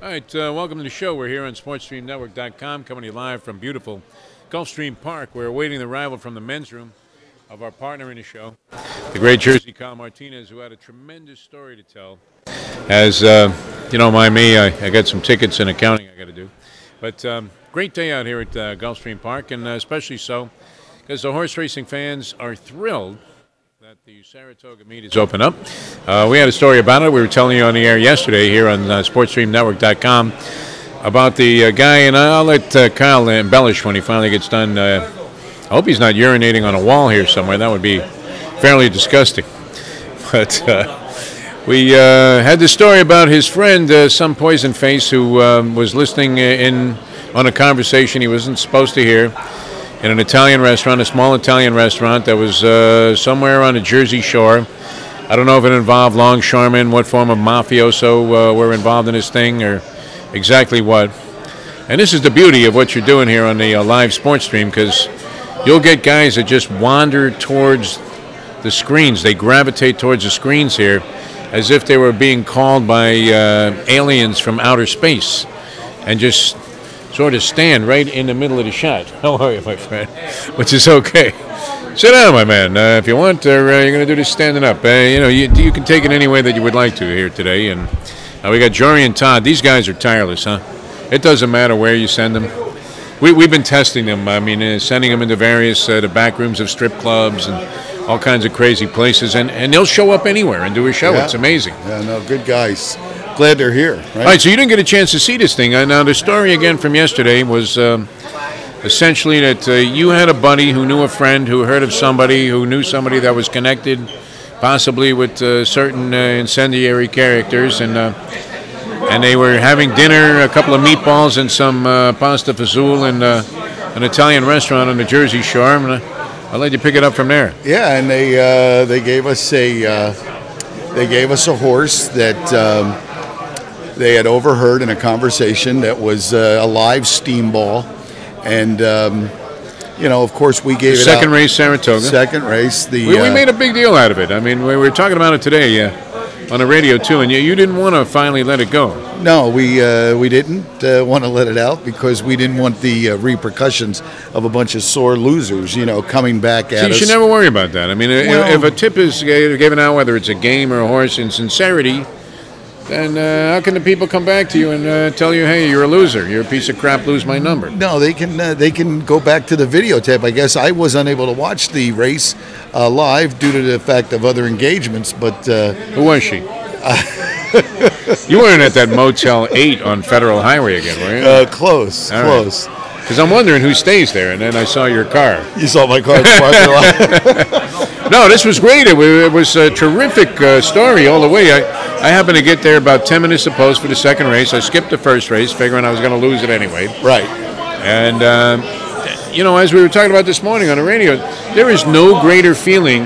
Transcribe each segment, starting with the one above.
All right, welcome to the show. We're here on SportsStreamNetwork.com, coming to you live from beautiful Gulfstream Park. We're awaiting the arrival from the men's room of our partner in the show, the great Jersey Kyle Martinez, who had a tremendous story to tell. As you don't mind me, I got some tickets and accounting I got to do. But great day out here at Gulfstream Park, and especially so because the horse racing fans are thrilled that the Saratoga meet is open up. We had a story about it. We were telling you on the air yesterday here on SportsStreamNetwork.com about the guy, and I'll let Kyle embellish when he finally gets done. I hope he's not urinating on a wall here somewhere. That would be fairly disgusting. But we had the story about his friend, some poison face, who was listening in on a conversation he wasn't supposed to hear in an Italian restaurant, a small Italian restaurant that was somewhere on the Jersey Shore. I don't know if it involved longshoremen, what form of mafioso were involved in this thing, or exactly what. And this is the beauty of what you're doing here on the live sports stream, because you'll get guys that just wander towards the screens. They gravitate towards the screens here as if they were being called by aliens from outer space, and just sort of stand right in the middle of the shot. How are you, my friend? Which is okay. Sit down, my man, if you want, or you're going to do this standing up. You can take it any way that you would like to here today. And we got Jory and Todd. These guys are tireless, huh? It doesn't matter where you send them. We've been testing them. I mean, sending them into various the back rooms of strip clubs and all kinds of crazy places, and they'll show up anywhere and do a show. Yeah. It's amazing. Yeah, no, good guys. Glad they're here. Right? All right, so you didn't get a chance to see this thing. Now, the story again from yesterday was essentially that you had a buddy who knew a friend who heard of somebody who knew somebody that was connected possibly with certain incendiary characters, and they were having dinner, a couple of meatballs and some pasta fazool in an Italian restaurant on the Jersey Shore. And I'll let you pick it up from there. Yeah, and they gave us a horse that they had overheard in a conversation that was a live steam ball, and of course we gave it second race Saratoga. Second race. We made a big deal out of it. I mean, we were talking about it today on the radio too, and you didn't want to finally let it go. No, we didn't want to let it out because we didn't want the repercussions of a bunch of sore losers, coming back at us. You should never worry about that. I mean, if a tip is given out, whether it's a game or a horse, in sincerity, then how can the people come back to you and tell you, hey, you're a loser, you're a piece of crap, lose my number? No, they can go back to the videotape. I guess I was unable to watch the race live due to the fact of other engagements, but... Who was she? You weren't at that Motel 8 on Federal Highway again, were you? Close. Because I'm wondering who stays there, and then I saw your car. You saw my car at the parking lot. No, this was great. It was a terrific story all the way. I happened to get there about 10 minutes to post for the second race. I skipped the first race, figuring I was going to lose it anyway. Right. And, as we were talking about this morning on the radio, there is no greater feeling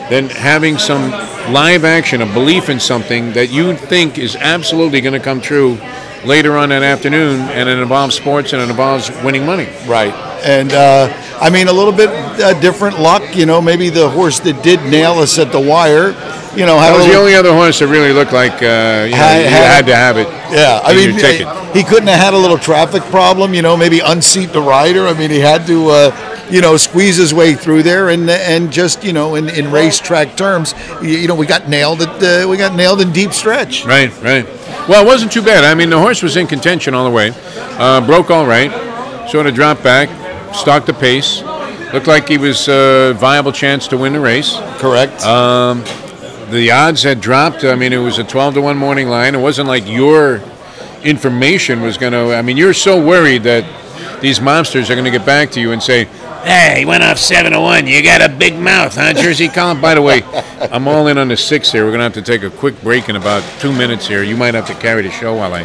than having some live action, a belief in something that you think is absolutely going to come true later on that afternoon, and it involves sports and it involves winning money. Right. And, a little bit different luck, maybe the horse that did nail us at the wire, that was the only other horse that really looked like you had to have it. Yeah, he couldn't have had a little traffic problem, maybe unseat the rider. I mean, he had to, squeeze his way through there, and just, in racetrack terms, we got nailed in deep stretch. Right. Well, it wasn't too bad. I mean, the horse was in contention all the way, broke all right, sort of dropped back, stalked the pace, looked like he was a viable chance to win the race. Correct. The odds had dropped. I mean, it was a 12-1 morning line. It wasn't like your information was going to... I mean, you're so worried that these monsters are going to get back to you and say, hey, he went off 7-1. You got a big mouth, huh, Jersey Column? By the way, I'm all in on the 6 here. We're going to have to take a quick break in about 2 minutes here. You might have to carry the show while I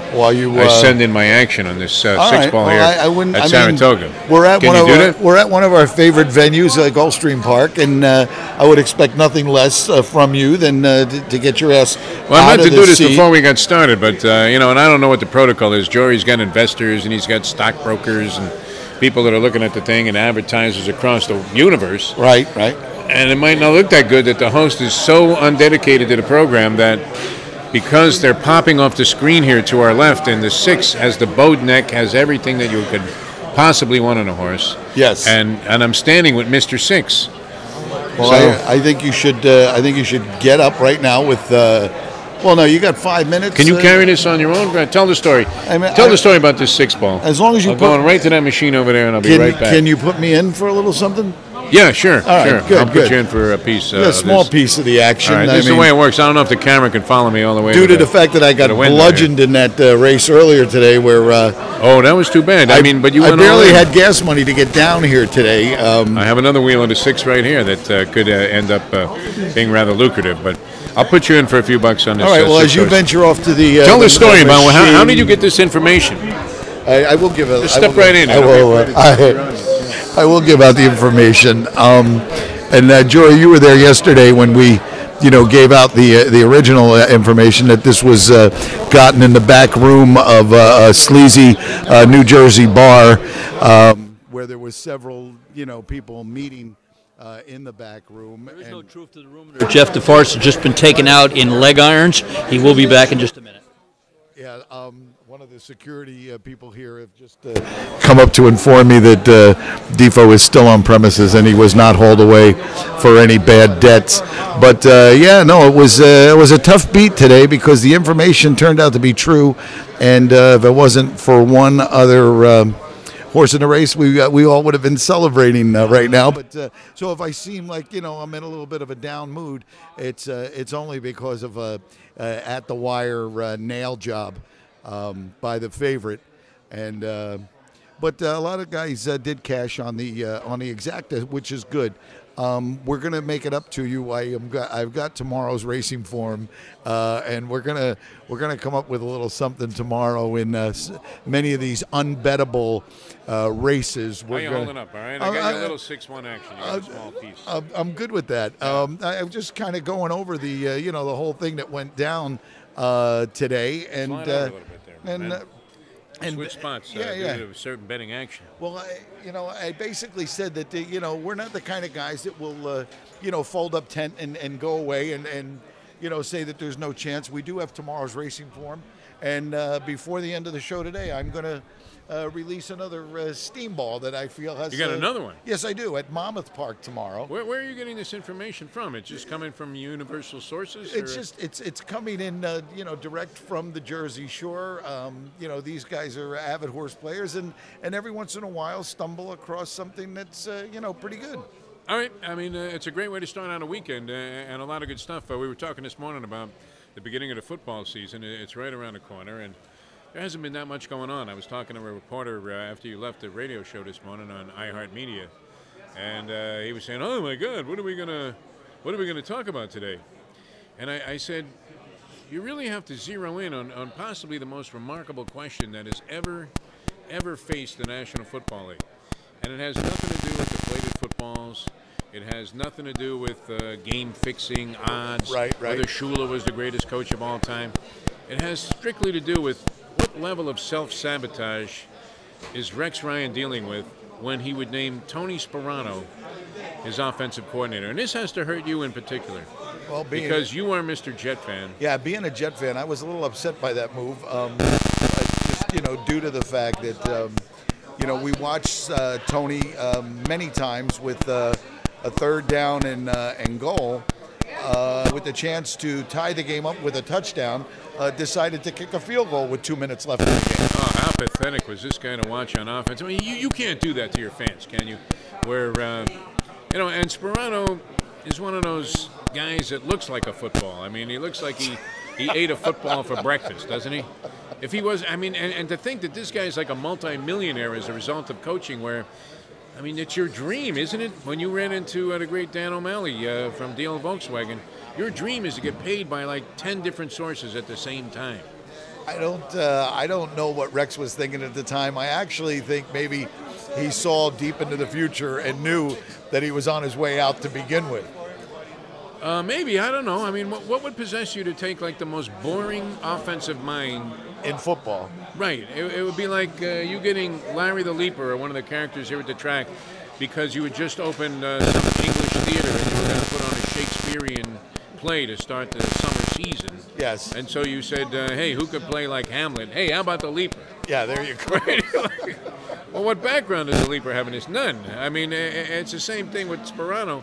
send in my action on this 6-ball here at Saratoga. We're at one of our favorite venues, Gulfstream Park, and I would expect nothing less from you than to get your ass Well, I meant to do this before we got started, but, and I don't know what the protocol is. Jory's got investors, and he's got stockbrokers, and people that are looking at the thing, and advertisers across the universe. Right. And it might not look that good that the host is so undedicated to the program that because they're popping off the screen here to our left, and the 6 has the bowed neck, has everything that you could possibly want on a horse. Yes. And I'm standing with Mr. 6. Well, So- I think you should. I think you should get up right now with. Well, no, you got 5 minutes. Can you carry this on your own? Tell the story. Tell the story about this 6 ball. As long as you I'm going right to that machine over there, and I'll be right back. Can you put me in for a little something? Yeah, sure. All right, sure. good, I'll good. put you in for a piece. A small this. piece of the action. All right, this is the way it works. I don't know if the camera can follow me all the way. Due to the fact that I got the window bludgeoned in that race earlier today, where oh, that was too bad. I mean, but you I went all barely in. had gas money to get down here today. I have another wheel on the 6 right here that could end up being rather lucrative, but I'll put you in for a few bucks on this. All right. Well, 6 as you horse. venture off to the Tell the story about machine, how did you get this information? I will give it. Just step right in. I will. I will give out the information. And Joy, you were there yesterday when we, gave out the original information that this was gotten in the back room of a sleazy New Jersey bar, where there was several, people meeting in the back room. There is no truth to the rumor. Jeff DeForest has just been taken out in leg irons. He will be back in just a minute. Yeah, one of the security people here have just come up to inform me that DeFo is still on premises and he was not hauled away for any bad debts. But it was a tough beat today because the information turned out to be true, and if it wasn't for one other horse in the race, we all would have been celebrating right now. But so if I seem like I'm in a little bit of a down mood, it's only because of a at the wire nail job by the favorite, and but a lot of guys did cash on the exacta, which is good. We're gonna make it up to you. I've got tomorrow's racing form, and we're gonna come up with a little something tomorrow in many of these unbettable races. How are you holding up? All right, I got your little 6-1 action. You got a small piece. I'm good with that. I'm just kind of going over the the whole thing that went down today, and Slide out a little bit there, man. and Switch spots. yeah. Due to certain betting action. Well, I basically said that we're not the kind of guys that will fold up tent and go away and say that there's no chance. We do have tomorrow's racing form, and before the end of the show today, I'm going to release another steam ball that I feel has. You got another one? Yes, I do, at Monmouth Park tomorrow. Where are you getting this information from? It's just coming from universal sources? It's coming in direct from the Jersey Shore. These guys are avid horse players, and every once in a while stumble across something that's pretty good. All right. I mean, it's a great way to start on a weekend and a lot of good stuff. We were talking this morning about the beginning of the football season. It's right around the corner, and there hasn't been that much going on. I was talking to a reporter after you left the radio show this morning on iHeartMedia, and he was saying, "Oh my God, what are we gonna talk about today?" And I said, "You really have to zero in on possibly the most remarkable question that has ever faced the National Football League, and it has nothing to do with deflated footballs. It has nothing to do with game fixing odds. Right. Whether Shula was the greatest coach of all time. It has strictly to do with what level of self-sabotage is Rex Ryan dealing with when he would name Tony Sparano his offensive coordinator. And this has to hurt you in particular. Well, because you are Mr. Jet fan. Yeah, being a Jet fan, I was a little upset by that move. Just due to the fact that we watched Tony many times with a third down and goal, with the chance to tie the game up with a touchdown, decided to kick a field goal with 2 minutes left in the game. Oh, how pathetic was this guy to watch on offense? I mean, you can't do that to your fans, can you? Where, and Sparano is one of those guys that looks like a football. I mean, he looks like he ate a football for breakfast, doesn't he? If he was, I mean, and to think that this guy is like a multi-millionaire as a result of coaching where, I mean, it's your dream, isn't it? When you ran into the great Dan O'Malley from Deal Volkswagen, your dream is to get paid by like 10 different sources at the same time. I don't know what Rex was thinking at the time. I actually think maybe he saw deep into the future and knew that he was on his way out to begin with. Maybe, I don't know. I mean, what would possess you to take like the most boring offensive mind in football? Right. It would be like you getting Larry the Leaper, or one of the characters here at the track, because you had just opened some English theater and you were going to put on a Shakespearean play to start the summer season. Yes. And so you said, hey, who could play like Hamlet? Hey, how about the leaper? Yeah, there you go. Well, what background does the leaper have in this? None. I mean, it's the same thing with Sperano,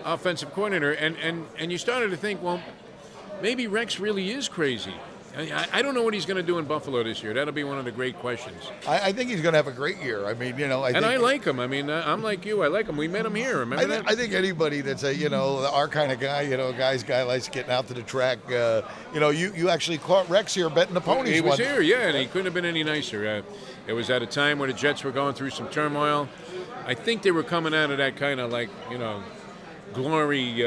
offensive coordinator. And you started to think, well, maybe Rex really is crazy. I don't know what he's going to do in Buffalo this year. That'll be one of the great questions. I think he's going to have a great year. I mean, I like him. I mean, I'm like you. I like him. We met him here. Remember that? I think anybody that's our kind of guy, guy likes getting out to the track. You actually caught Rex here betting the ponies. He was here, yeah, and he couldn't have been any nicer. It was at a time where the Jets were going through some turmoil. I think they were coming out of that kind of glory,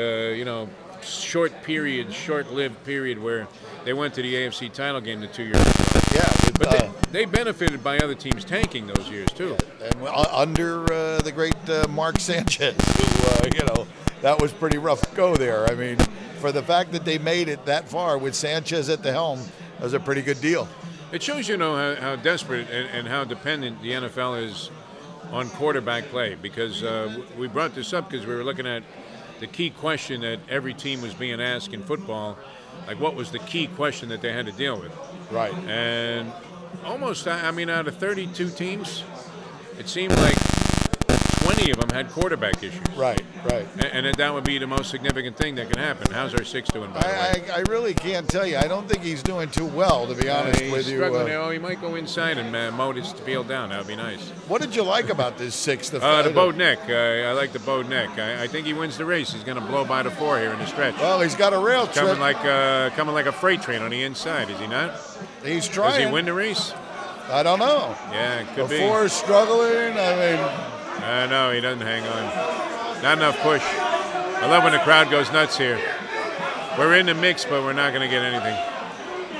short-lived period where they went to the AFC title game the 2 years. Yeah, but they benefited by other teams tanking those years too. And under the great Mark Sanchez, who that was pretty rough go there. I mean, for the fact that they made it that far with Sanchez at the helm, that was a pretty good deal. It shows how desperate and how dependent the NFL is on quarterback play. Because we brought this up because we were looking at the key question that every team was being asked in football. Like, what was the key question that they had to deal with? Right. And almost, out of 32 teams, it seemed like 20 of them had quarterback issues. Right. And that would be the most significant thing that can happen. How's our six doing, by the way? I really can't tell you. I don't think he's doing too well, to be honest with you. He's struggling. He might go inside and mow his field down. That would be nice. What did you like about this six? The bowed neck. I like the bowed neck. I think he wins the race. He's going to blow by the 4 here in the stretch. Well, he's got a rail trip. Coming like a freight train on the inside, is he not? He's trying. Does he win the race? I don't know. Yeah, it could be. The 4 is struggling. No, he doesn't hang on. Not enough push. I love when the crowd goes nuts here. We're in the mix, but we're not going to get anything.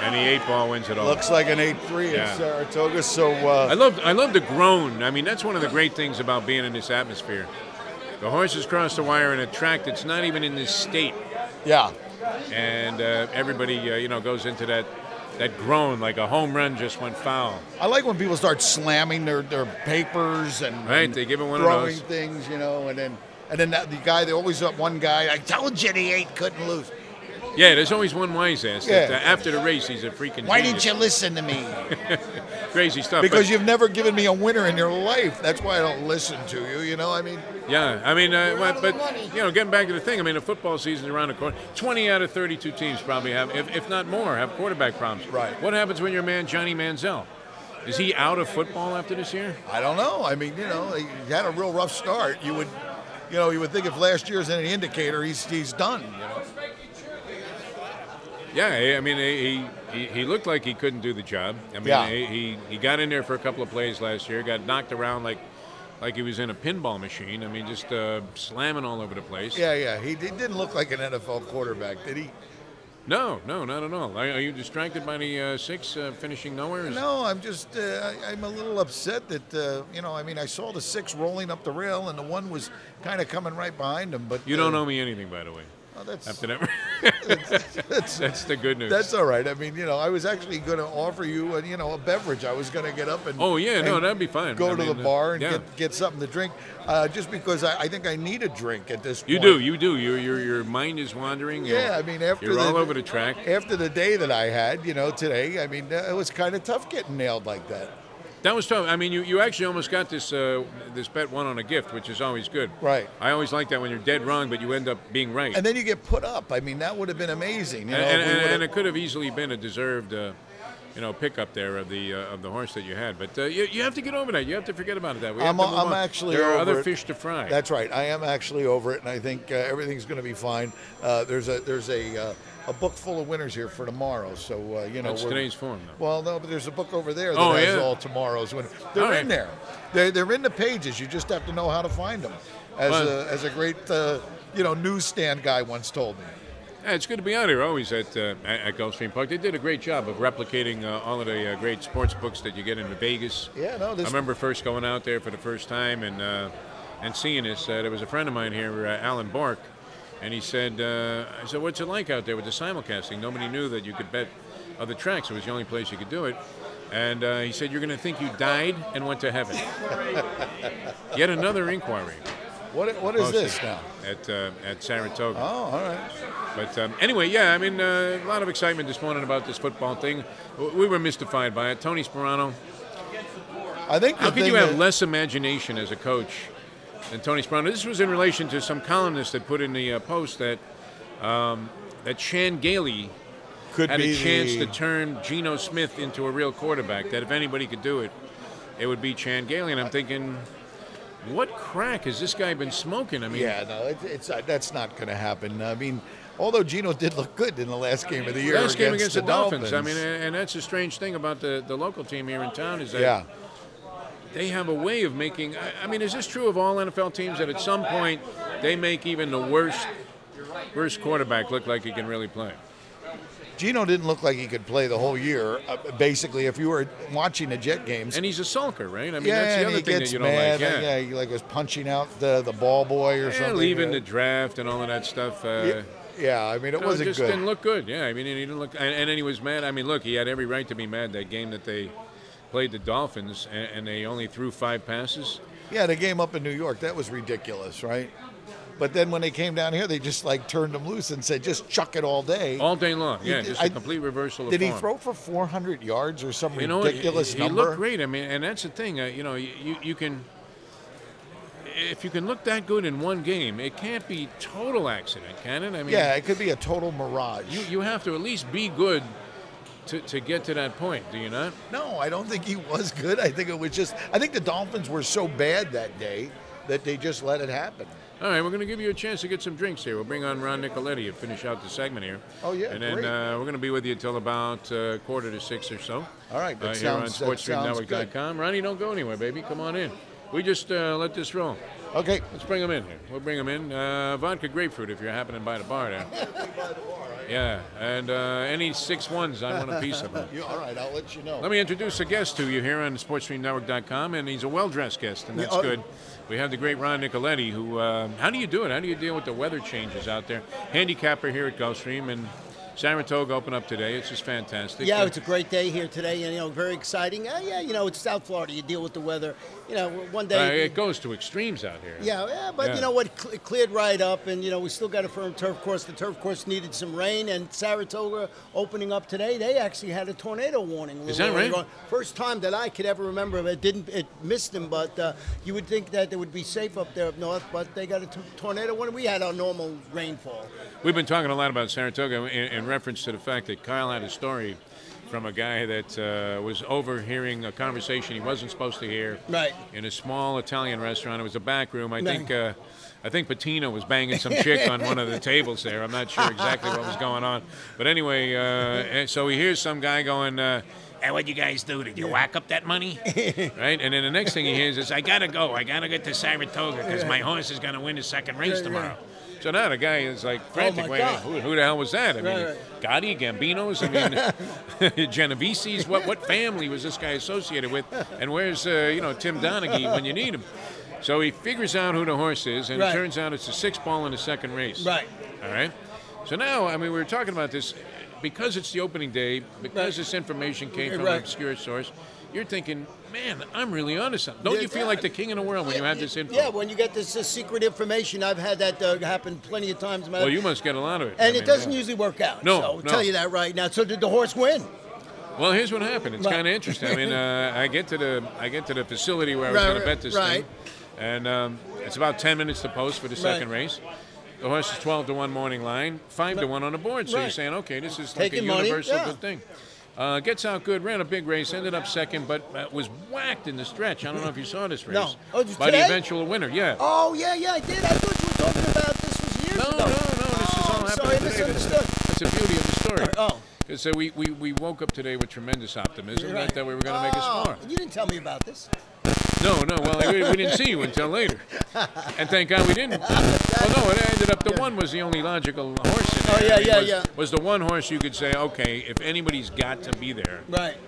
And the 8-ball wins it all. Looks like an 8-3 at Saratoga. So I love the groan. I mean, that's one of the great things about being in this atmosphere. The horses cross the wire in a track that's not even in this state. Yeah. And everybody, goes into that groan like a home run just went foul. I like when people start slamming their papers and they give it one throwing of those things, and then the guy, they always up one guy. I told you the 8 couldn't lose. Yeah, there's always one wise ass. That, after the race, he's a freaking. Why genius. didn't you listen to me? Crazy stuff. Because you've never given me a winner in your life. That's why I don't listen to you. Yeah, getting back to the thing. The football season's around the corner. 20 out of 32 teams probably have, if not more, have quarterback problems. Right. What happens when your man Johnny Manziel? Is he out of football after this year? I don't know. He had a real rough start. You would think if last year's any indicator, he's done. Yeah, he looked like he couldn't do the job. He got in there for a couple of plays last year, got knocked around like he was in a pinball machine. Just slamming all over the place. Yeah. He didn't look like an NFL quarterback, did he? No, not at all. Are you distracted by the 6 finishing nowhere? No, I'm just I'm a little upset that I saw the 6 rolling up the rail and the 1 was kind of coming right behind him. But you don't owe me anything, by the way. After that, that's the good news. That's all right. I was actually going to offer you a beverage. I was going to get up and that'd be fine. Go to the bar and get something to drink, just because I think I need a drink at this point. You do. Your mind is wandering. Yeah, after you're all over the track. After the day that I had, today, it was kind of tough getting nailed like that. That was tough. You actually almost got this bet won on a gift, which is always good. Right. I always like that when you're dead wrong, but you end up being right. And then you get put up. That would have been amazing. And it could have easily been a deserved, pickup there of the horse that you had. But you have to get over that. You have to forget about it that way. I'm actually there are over other it. Fish to fry. That's right. I am actually over it, and I think everything's going to be fine. There's a book full of winners here for tomorrow. So That's today's form, though. Well, no, but there's a book over there that has all tomorrow's winners. They're in there. They're in the pages. You just have to know how to find them. As a great newsstand guy once told me. Yeah, it's good to be out here always at Gulfstream Park. They did a great job of replicating all of the great sports books that you get in Vegas. Yeah, no. I remember first going out there for the first time and seeing this. There was a friend of mine here, Alan Bork. And he said, I said, what's it like out there with the simulcasting? Nobody knew that you could bet other tracks. It was the only place you could do it. And he said, you're going to think you died and went to heaven. Yet another inquiry. What is this now? At Saratoga. Oh, all right. But anyway, yeah, I mean, a lot of excitement this morning about this football thing. We were mystified by it. Tony Sperano. I think. How could you have less imagination as a coach than Tony Sperano? This was in relation to some columnist that put in the post that Chan Gailey had a chance to turn Geno Smith into a real quarterback. That if anybody could do it, it would be Chan Gailey. And I'm thinking, what crack has this guy been smoking? I mean, yeah, no, that's not going to happen. I mean, although Geno did look good in the last game of the year against the Dolphins. I mean, and that's a strange thing about the local team here in town is that they have a way of making. I mean, is this true of all NFL teams that at some point they make even the worst quarterback look like he can really play? Geno didn't look like he could play the whole year. Basically, if you were watching the Jet games, and he's a sulker, right? I mean, that's the other thing that you don't mad. like. Yeah, he was punching out the ball boy or something. Leaving the draft and all of that stuff. Yeah, I mean, it wasn't just good. Didn't look good. Yeah, I mean, he didn't look, and then he was mad. I mean, look, he had every right to be mad that game that they played the Dolphins and they only threw 5 passes. Yeah, the game up in New York, that was ridiculous, right? But then when they came down here, they just turned him loose and said, just chuck it all day. All day long, yeah, just a complete reversal of form. Did he form. throw for 400 yards or some ridiculous number? He looked great. I mean, and that's the thing, you can, if you can look that good in one game, it can't be total accident, can it? I mean, yeah, it could be a total mirage. You have to at least be good to get to that point, do you not? No, I don't think he was good. I think it was I think the Dolphins were so bad that day that they just let it happen. All right, we're going to give you a chance to get some drinks here. We'll bring on Ron Nicoletti and finish out the segment here. Oh, yeah, and then we're going to be with you until about 5:45 or so. All right, that here on sounds SportsStreamNetwork.com. Ronnie, don't go anywhere, baby. Come on in. We just let this roll. Okay. Let's bring them in here. We'll bring them in. Vodka grapefruit if you're happening by the bar there. Yeah, and any 6-1s, I want a piece of them. All right, I'll let you know. Let me introduce a guest to you here on SportsStreamNetwork.com, and he's a well-dressed guest, and that's good. We have the great Ron Nicoletti, who, how do you do it? How do you deal with the weather changes out there? Handicapper here at Gulfstream, and Saratoga open up today. It's just fantastic. Yeah, it's a great day here today, and very exciting. Yeah, it's South Florida. You deal with the weather. One day it goes to extremes out here. Yeah, but you know what? It cleared right up, and we still got a firm turf course. The turf course needed some rain, and Saratoga opening up today, they actually had a tornado warning. Is that right? First time that I could ever remember. It missed them, but you would think that it would be safe up there up north, but they got a tornado warning. We had our normal rainfall. We've been talking a lot about Saratoga in reference to the fact that Kyle had a story from a guy that was overhearing a conversation he wasn't supposed to hear. Right. In a small Italian restaurant. It was a back room. I think Patino was banging some chick on one of the tables there. I'm not sure exactly what was going on. But anyway, so he hears some guy going, hey, what'd you guys do? Did you whack up that money? Right? And then the next thing he hears is, I got to go. I got to get to Saratoga because my horse is going to win the second race tomorrow. So now the guy is like frantic. Who the hell was that? I mean, Gotti, Gambinos, Genovese's. What family was this guy associated with? And where's Tim Donaghy when you need him? So he figures out who the horse is, and it turns out it's a 6-ball in the second race. Right. All right. So now, we were talking about this because it's the opening day, because this information came from an obscure source. You're thinking, man, I'm really onto something. Don't you feel like the king of the world when you have this info? Yeah, when you get this secret information. I've had that happen plenty of times. Well, you must get a lot of it. And it doesn't usually work out. No, so I'll tell you that right now. So did the horse win? Well, here's what happened. It's kind of interesting. I get to the facility where I was going to bet this thing, and it's about 10 minutes to post for the second race. The horse is 12-1 morning line, 5-1 on the board. So you're saying, okay, this is like a universal good thing. Gets out good, ran a big race, ended up second, but was whacked in the stretch. I don't know if you saw this race. No. Oh, by the eventual winner, yeah. Oh, yeah, I did. I thought you were talking about this was years ago. No, this is all happening sorry, today. misunderstood. That's the beauty of the story. Oh. So we woke up today with tremendous optimism that we were going to make a score. You didn't tell me about this. No, well, we didn't see you until later. And thank God we didn't. Well, no, it ended up the one was the only logical horse in there. Oh, yeah. Was the one horse you could say, okay, if anybody's got to be there,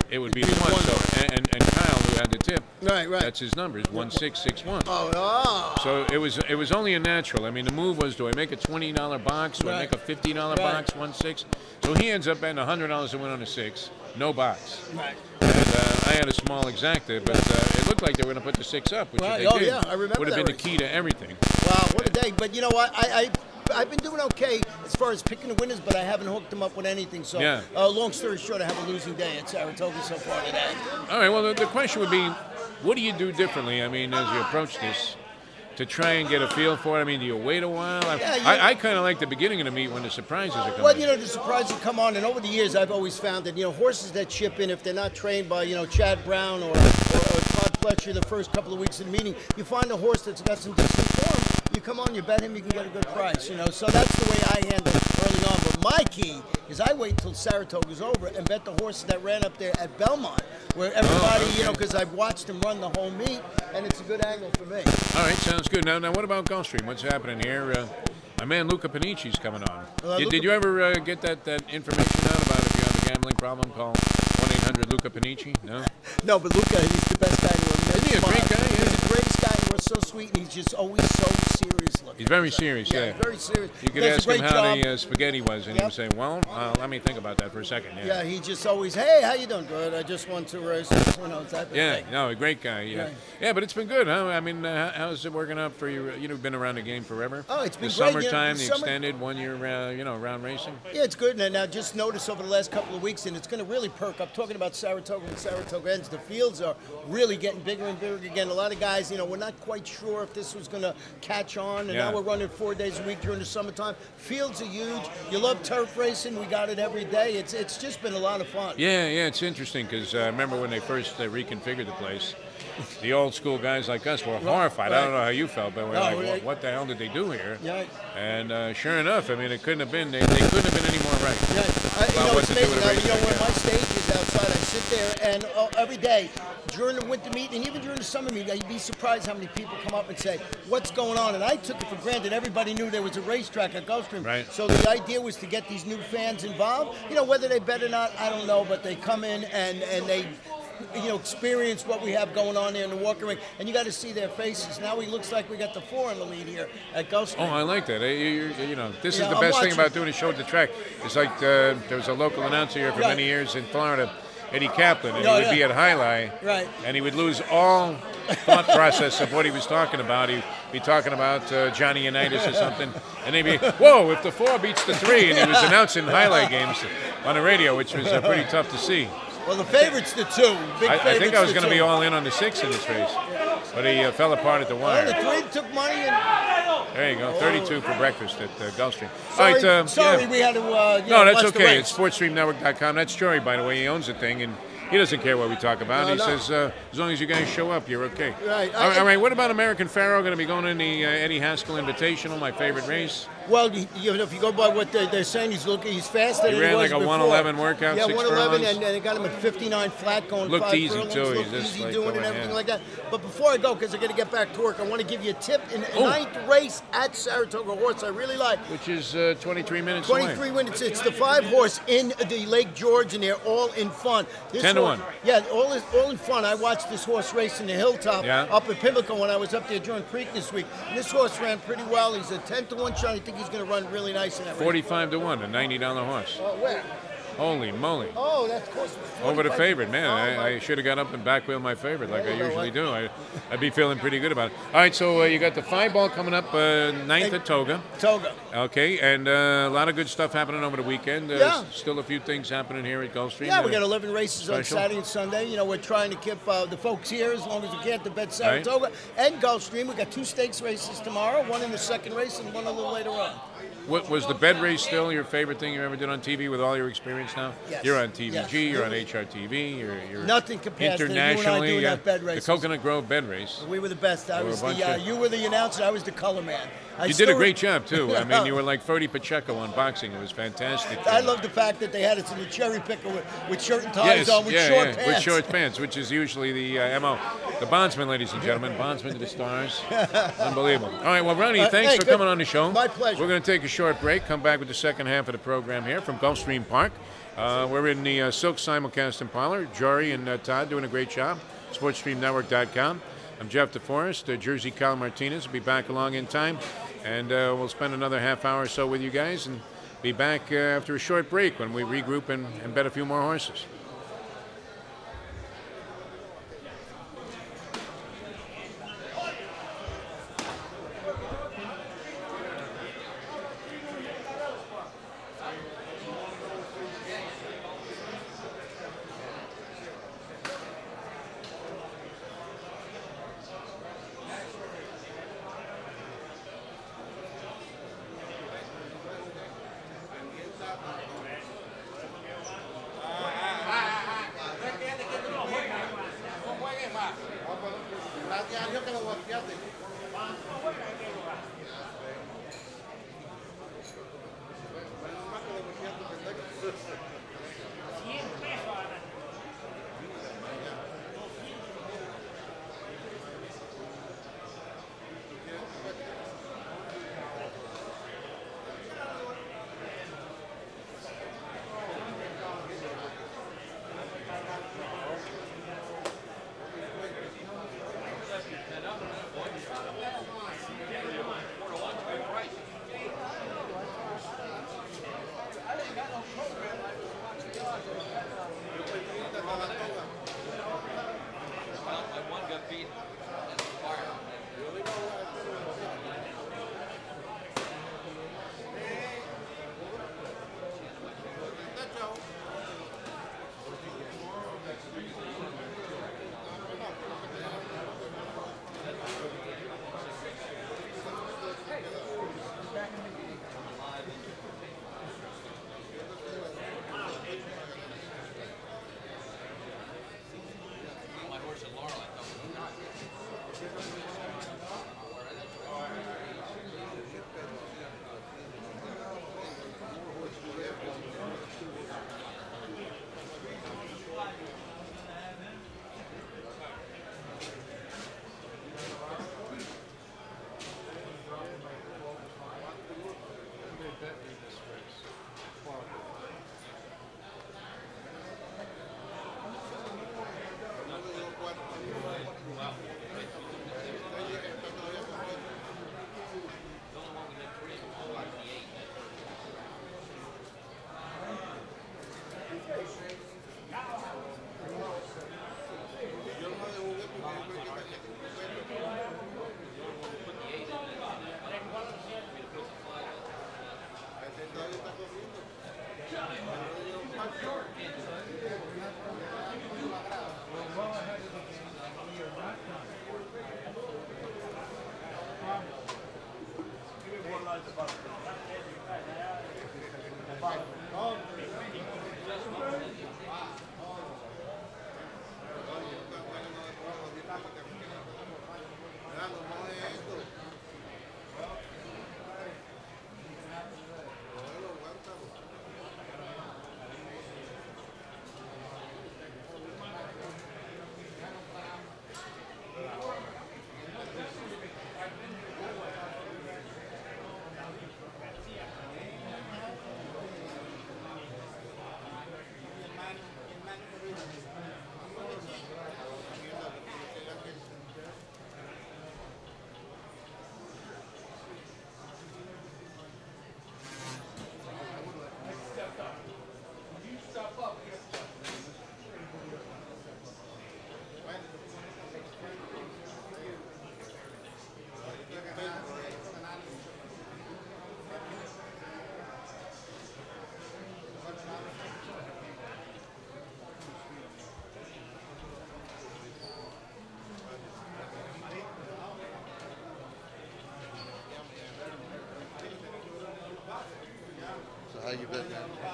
it would be the one. So, and Kyle, who had the tip, that's his numbers, 1661. Oh. So it was only a natural. I mean, the move was, do I make a $20 box? Do I make a $50 box, 1/6? So he ends up betting $100 to win on a 6, no box. Right. And I had a small exacta, but it looked like they were going to to put the 6 up, which Right. they Oh, did. yeah, I remember Would have that been the race. key to everything. Wow, what a day. But you know what? I've been doing okay as far as picking the winners, but I haven't hooked them up with anything. So, Yeah. Long story short, I have a losing day at Saratoga so far today. All right, well, the question would be, what do you do differently, I mean, as you approach this, to try and get a feel for it? I mean, do you wait a while? I kind of like the beginning of the meet when the surprises are coming. Well, you know, the surprises come on, and over the years, I've always found that, you know, horses that ship in, if they're not trained by, you know, Chad Brown or Todd Fletcher the first couple of weeks of the meeting, you find a horse that's got some decent form, you come on, you bet him, you can get a good price, you know. So that's the way I handle it early on. But my key is I wait till Saratoga's over and bet the horses that ran up there at Belmont, where everybody, you know, because I've watched them run the whole meet, and it's a good angle for me. All right, sounds good. Now what about Gulfstream? What's happening here? My man Luca Panici's coming on. Did you ever get that information out about if you have a gambling problem, call 1-800-LUCA Panici? No? No, but Luca, he's the best guy in the world. Isn't he a great guy? Yeah. He's the greatest guy. We're so sweet, and he's just always so serious looking. He's very serious, yeah. Very serious. You could Does a ask him great how job. the spaghetti was, and he would say, well, let me think about that for a second. Yeah, he just always, hey, how you doing? Good. I just won 2 races. You know, it's that thing. No, a great guy. Yeah, Right. yeah, but it's been good, huh? I mean, how's it working out for you? You've been around the game forever. Oh, it's been the great. You know, summertime, the the summer- extended 1 year, round racing. Yeah, it's good. And I just noticed over the last couple of weeks, and it's going to really perk up. Talking about Saratoga and Saratoga ends, the fields are really getting bigger and bigger again. A lot of guys, you know, we're not quite sure if this was going to catch on, and now we're running 4 days a week during the summertime. Fields are huge. You love turf racing. We got it every day. It's just been a lot of fun. Yeah, it's interesting because I remember when they first reconfigured the place. The old school guys like us were horrified. I don't know how you felt, but we're like, what the hell did they do here? Yeah. And sure enough, I mean, it couldn't have been. They couldn't have been any more right. Yeah, you know, what it's to do with amazing. a Now, you know, racetrack, when my stage is outside, I sit there and every day during the winter meet and even during the summer meet, you'd be surprised how many people come up and say, what's going on? And I took it for granted. Everybody knew there was a racetrack at Gulfstream. Right. So the idea was to get these new fans involved. You know, whether they bet or not, I don't know, but they come in and they, you know, experience what we have going on there in the walking ring, and you got to see their faces. Now it looks like we got the 4 in the lead here at Gulfstream. Oh, I like that. You know, this is the I'm best thing watching. about doing a show at the track. It's like there was a local announcer here for many years in Florida, Eddie Kaplan, and he would be at Highlight, Right. and he would lose all thought process of what he was talking about. He'd be talking about Johnny Unitas or something, and they'd be, whoa, if the 4 beats the 3, and he was announcing Highlight games on the radio, which was pretty tough to see. Well, the favorite's the 2. I think I was going to be all in on the 6 in this race, but he fell apart at the Well, the wire. 3 took money and... There you go, 32 for breakfast at Gulfstream. Sorry, we had to. No, that's watch the okay. race. It's SportsStreamNetwork.com. That's Jory, by the way. He owns the thing, and he doesn't care what we talk about. No, He no. says, as long as you guys show up, you're okay. Right. All right. What about American Pharaoh? Going to be going in the Eddie Haskell Invitational, my favorite race. Well, if you go by what they're saying, he's faster He than ran he was like a before. 1:11 workout, Yeah, 6 1:11, furlongs. and they got him at 59 flat, going Looked 5 easy, furlongs. too. He's Looked just, easy like, doing it going and everything in. like that. But before I go, because I got to get back to work, I want to give you a tip. In the 9th race at Saratoga horse I really like. Which is 23 minutes 23 away. minutes. It's the 5 horse in the Lake George, and they're all in fun. This 10 to horse- 1. Yeah, all in fun. I watched this horse race in the Hilltop up at Pimlico when I was up there during Creek this week. And this horse ran pretty well. He's a 10 to 1 shot. I think he's going to run really nice in that race. 45 to 1, a $90 horse. Where? Holy moly. Oh, that's close. Over the 45. favorite, man. Oh, I should have got up and backwheeled my favorite like I you go, usually what? do. I'd be feeling pretty good about it. All right, so you got the 5 ball coming up 9th at Toga. Toga. Okay, and a lot of good stuff happening over the weekend. Yeah. Still a few things happening here at Gulfstream. Yeah, we got 11 races on special. Saturday and Sunday. You know, we're trying to keep the folks here as long as we can to bet Saratoga and Gulfstream. We got 2 stakes races tomorrow, one in the second race and one a little later on. What was the bed race still your favorite thing you ever did on TV with all your experience now? Yes. You're on TVG, Yes. you're on HRTV, you're Nothing compares to you and I internationally. doing that bed race. The Coconut Grove bed race. We were the best. There were a bunch of- You were the announcer. I was the color man. You did a great job too. I mean, you were like Ferdy Pacheco on boxing. It was fantastic. I love the fact that they had us in the cherry picker with shirt and ties on with short pants. with short pants, which is usually the MO. The Bondsman, ladies and gentlemen, Bondsman to the stars. Unbelievable. All right, well, Ronnie, thanks for coming on the show. My pleasure. We're going to take a short break, come back with the second half of the program here from Gulfstream Park. We're in the Silk simulcasting parlor. Jory and Todd doing a great job. SportsStreamNetwork.com. I'm Jeff DeForest. Jersey Kyle Martinez will be back along in time. And we'll spend another half hour or so with you guys and be back after a short break when we regroup and bet a few more horses.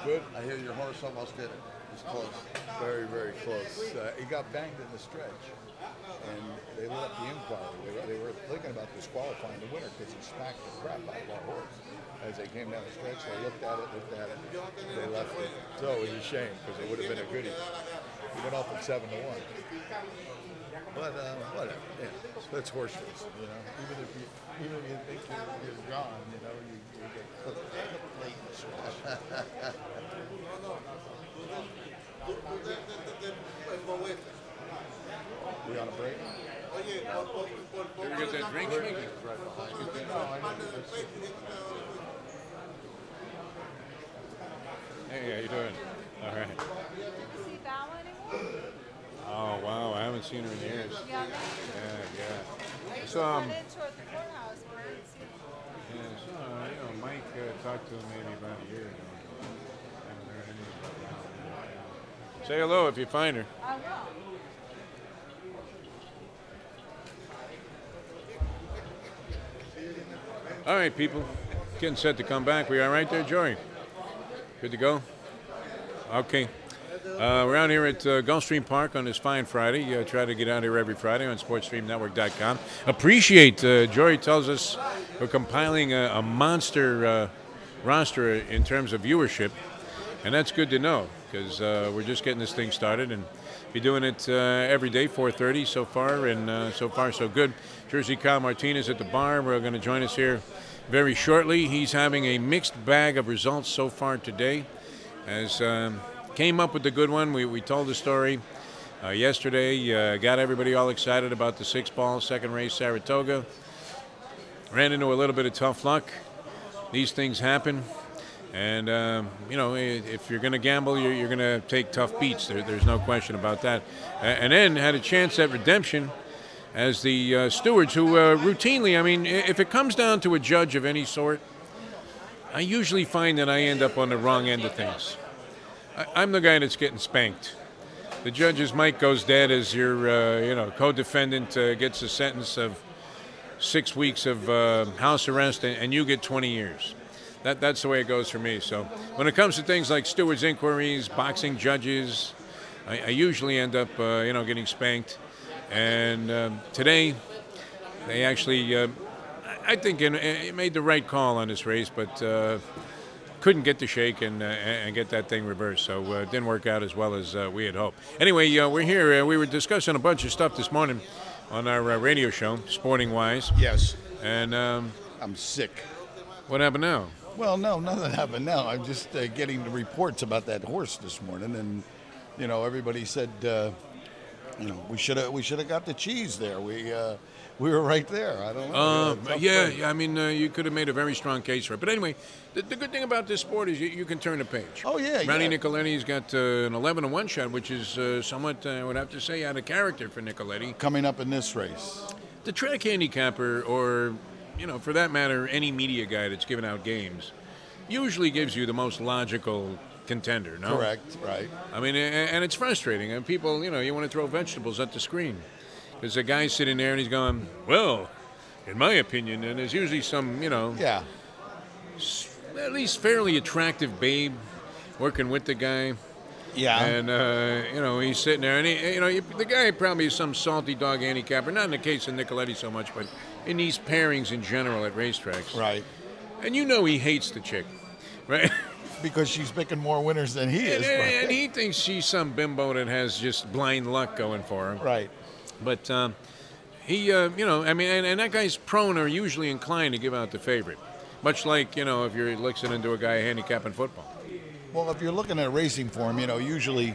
Good. I hear your horse almost did it. It's close. Very, very close. He got banged in the stretch, and they lit up the inquiry. They were thinking about disqualifying the winner because he smacked the crap out of our horse. As they came down the stretch, they looked at it, they left it. So it was a shame because it would have been a goodie. He went off at 7-1. But whatever. Yeah, that's horse race. You know, even if you think you're gone, you know, you get clipped late in the stretch. We on a break? Did you get that drink, Schmick? Hey, how you doing? All right. See Val anymore? Oh, wow, I haven't seen her in years. Yeah, Yeah. I used So, to run into her at the courthouse, but I didn't see her. yeah, so, Mike talked to him maybe about a year ago. Haven't heard anything about her. Say hello if you find her. I will. All right, people. Getting set to come back. We all right there, Joey? Good to go? Okay. We're out here at Gulfstream Park on this fine Friday. Try to get out here every Friday on SportsStreamNetwork.com. Appreciate, Joey tells us we're compiling a monster roster in terms of viewership, and that's good to know because we're just getting this thing started and be doing it every day, 4:30 so far, and so far so good. Jersey Kyle Martinez at the bar. We're going to join us here very shortly. He's having a mixed bag of results so far today. As came up with the good one. We told the story yesterday. Got everybody all excited about the 6-ball second race, Saratoga. Ran into a little bit of tough luck. These things happen. And, if you're going to gamble, you're going to take tough beats. There's no question about that. And then had a chance at redemption as the stewards who routinely, I mean, if it comes down to a judge of any sort, I usually find that I end up on the wrong end of things. I'm the guy that's getting spanked. The judge's mic goes dead as your, co-defendant gets a sentence of 6 weeks of house arrest, and you get 20 years. That's the way it goes for me. So when it comes to things like stewards' inquiries, boxing judges, I usually end up, getting spanked. And today, they actually, I think, it made the right call on this race, but couldn't get the shake and get that thing reversed. So it didn't work out as well as we had hoped. Anyway, we're here. We were discussing a bunch of stuff this morning on our radio show, sporting-wise. Yes. And I'm sick. What happened now? Well, no, nothing happened now. I'm just getting the reports about that horse this morning, and everybody said, we should have got the cheese there. We were right there. I don't know. I mean, you could have made a very strong case for it. But anyway, the good thing about this sport is you can turn the page. Oh yeah. Ronnie Nicoletti's got an 11-1 shot, which is somewhat, I would have to say, out of character for Nicoletti. Coming up in this race. The track handicapper, or for that matter, any media guy that's giving out games, usually gives you the most logical contender, no? Correct, right. I mean, and it's frustrating. And people, you want to throw vegetables at the screen. There's a guy sitting there and he's going, well, in my opinion, and there's usually some, yeah, at least fairly attractive babe working with the guy. Yeah. And, he's sitting there, and the guy probably is some salty dog handicapper, not in the case of Nicoletti so much, but in these pairings in general at racetracks. Right. And he hates the chick, right? Because she's picking more winners than he is. And he thinks she's some bimbo that has just blind luck going for him. Right. But he, and that guy's prone or usually inclined to give out the favorite. Much like, if you're listening to a guy handicapping football. Well, if you're looking at racing form, usually,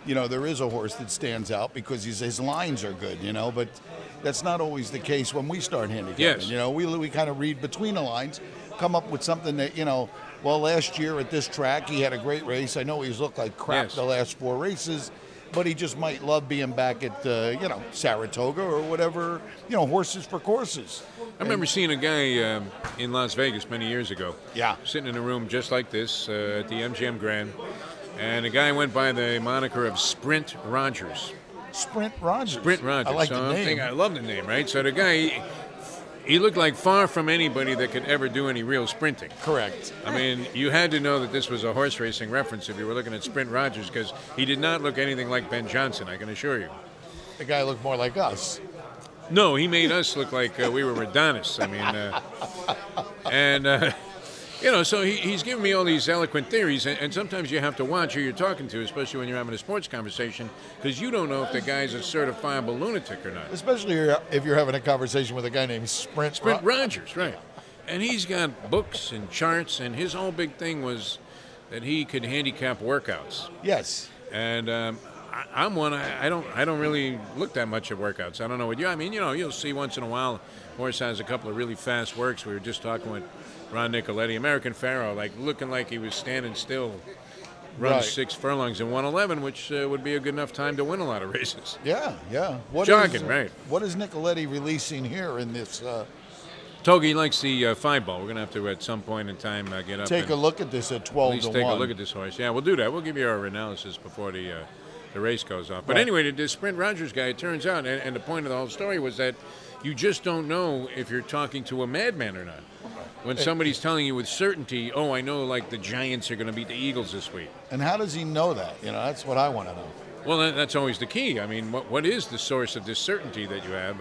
there is a horse that stands out because his lines are good, but that's not always the case when we start handicapping. Yes. We kind of read between the lines, come up with something that, last year at this track, he had a great race. I know he's looked like crap the last 4 races, but he just might love being back at, Saratoga or whatever, horses for courses. I remember seeing a guy in Las Vegas many years ago. Yeah. Sitting in a room just like this at the MGM Grand. And the guy went by the moniker of Sprint Rogers. Sprint Rogers. Sprint Rogers. I like the name. I love the name, right? So the guy, He looked like far from anybody that could ever do any real sprinting. Correct. I mean, you had to know that this was a horse racing reference if you were looking at Sprint Rogers, because he did not look anything like Ben Johnson, I can assure you. The guy looked more like us. No, he made us look like we were Adonis. I mean, so he's giving me all these eloquent theories, and sometimes you have to watch who you're talking to, especially when you're having a sports conversation, because you don't know if the guy's a certifiable lunatic or not. Especially if you're having a conversation with a guy named Sprint Rogers, right. And he's got books and charts, and his whole big thing was that he could handicap workouts. Yes. And I'm one. I don't really look that much at workouts. I don't know what you. I mean, you'll see once in a while. Horse has a couple of really fast works. We were just talking with Ron Nicoletti, American Pharaoh, like looking like he was standing still, runs 6 furlongs in 1:11, which would be a good enough time to win a lot of races. Yeah. Jogging, right? What is Nicoletti releasing here in this? Togi likes the 5 ball. We're gonna have to at some point in time get up. Take a look at this at 12 at least to take 1. a look at this horse. Yeah, we'll do that. We'll give you our analysis before the race goes off. But anyway, the Sprint Rogers guy, it turns out, and the point of the whole story was that you just don't know if you're talking to a madman or not. When somebody's telling you with certainty, oh, I know, like the Giants are going to beat the Eagles this week. And how does he know that? That's what I want to know. Well, that's always the key. I mean, what is the source of this certainty that you have?